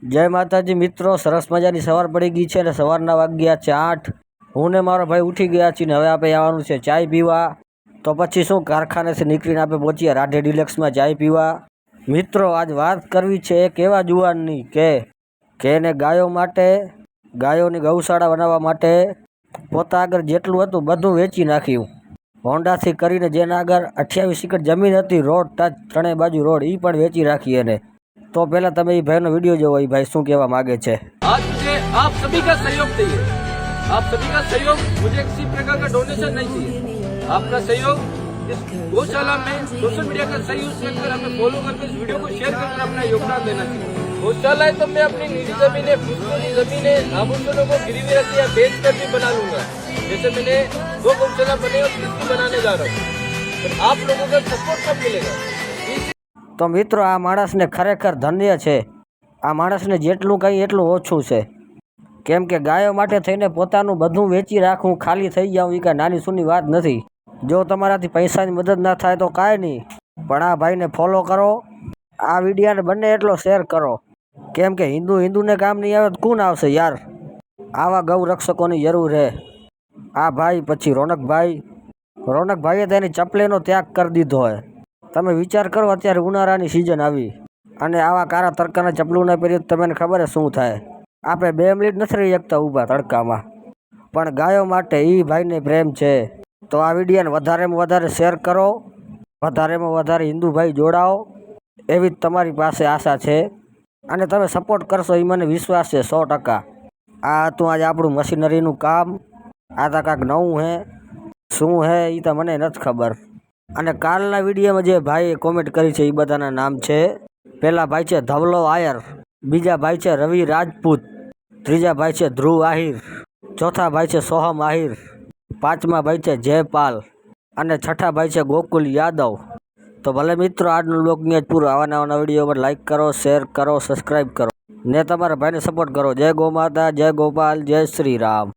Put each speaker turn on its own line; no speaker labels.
જય માતાજી મિત્રો, સરસ મજાની સવાર પડી ગઈ છે અને સવારના વાગ્યા છે 8। હું ને મારો ભાઈ ઉઠી ગયા છીએ ને હવે આપણે આવવાનું છે ચાય પીવા। તો પછી શું, કારખાનેથી નીકળીને આપણે પહોંચ્યા રાધે ડિલેક્સમાં ચાય પીવા। મિત્રો, આજ વાત કરવી છે એક એવા જુવાનની કે એને ગાયો માટે, ગાયોની ગૌશાળા બનાવવા માટે પોતા આગળ જેટલું હતું બધું વેચી નાખ્યું। હોન્ડાથી કરીને જેના આગળ 28 એકર જમીન હતી, રોડ ટચ, ત્રણેય બાજુ રોડ, એ પણ વેચી રાખી એને। तो पहला तमे भाई वीडियो जो भाई शू कहवा मांगे छे।
आज मुझे आप सभी का सहयोग चाहिए, आप सभी का सहयोग। मुझे किसी प्रकार का डोनेशन नहीं चाहिए, आपका सहयोग इस गौशाला में सोशल मीडिया का सही यूज कर हमें फॉलो करके इस वीडियो को शेयर कर अपना योगदान देना चाहिए। गौशाला है तो मैं अपनी निजी जमीनें, फुटबॉल जमीनें, आभूषणों को गिरवी रख या बेच कर भी बना लूंगा। जैसे मैंने 2 गौशाला बने और 3 बनाने जा रहा हूँ, तो आप लोगों का सपोर्ट कब मिलेगा?
तो मित्रों, आ माणसने खरेखर धन्य छे। आ माणसने जेटલું કંઈ એટલું ઓછું છે, કેમ કે ગાયો માટે થઈને પોતાનું બધું વેચી રાખવું, ખાલી થઈ જાવું, એ કાંઈ નાની સૂની વાત નથી। જો તમારાથી પૈસાની મદદ ના થાય તો કાંઈ નહીં, પણ આ ભાઈને ફોલો કરો, આ વિડીયોને બને એટલો શેર કરો, કેમ કે હિન્દુને કામ નહીં આવે તો કોણ આવશે યાર। આવા ગૌ રક્ષકોની જરૂર છે। આ ભાઈ પછી રોનકભાઈએ તેની ચપલીનો ત્યાગ કરી દીધો હોય। તમે વિચાર કરો, અત્યારે ઉનાળાની સિઝન આવી અને આવા કારા તડકાના ચપલું ના પહેરીએ તો તમને ખબર શું થાય। આપણે 2 મિનિટ નથી રહી શકતા ઊભા તડકામાં, પણ ગાયો માટે એ ભાઈને પ્રેમ છે। તો આ વિડીયોને વધારેમાં વધારે શેર કરો, વધારેમાં વધારે હિન્દુ ભાઈ જોડાઓ, એવી જ તમારી પાસે આશા છે અને તમે સપોર્ટ કરશો એ મને વિશ્વાસ છે 100%। આ હતું આજે આપણું મશીનરીનું કામ। આ તો કાંઈક નવું હે, શું હે એ તો મને નથી ખબર। અને કાલના વિડીયોમાં જે ભાઈએ કોમેન્ટ કરી છે એ બધાના નામ છે। પહેલા ભાઈ છે ધવલો આયર, બીજા ભાઈ છે રવિ રાજપૂત, ત્રીજા ભાઈ છે ધ્રુવ આહિર, ચોથા ભાઈ છે સોહમ આહિર, પાંચમા ભાઈ છે જયપાલ અને છઠ્ઠા ભાઈ છે ગોકુલ યાદવ। તો ભલે મિત્રો, આજનું બ્લોગ ને જ પૂરો। આવા નવા વિડીયો પર લાઈક કરો, શેર કરો, સબસ્ક્રાઈબ કરો ને તમારા ભાઈને સપોર્ટ કરો। જય ગૌ માતા, જય ગોપાલ, જય શ્રી રામ।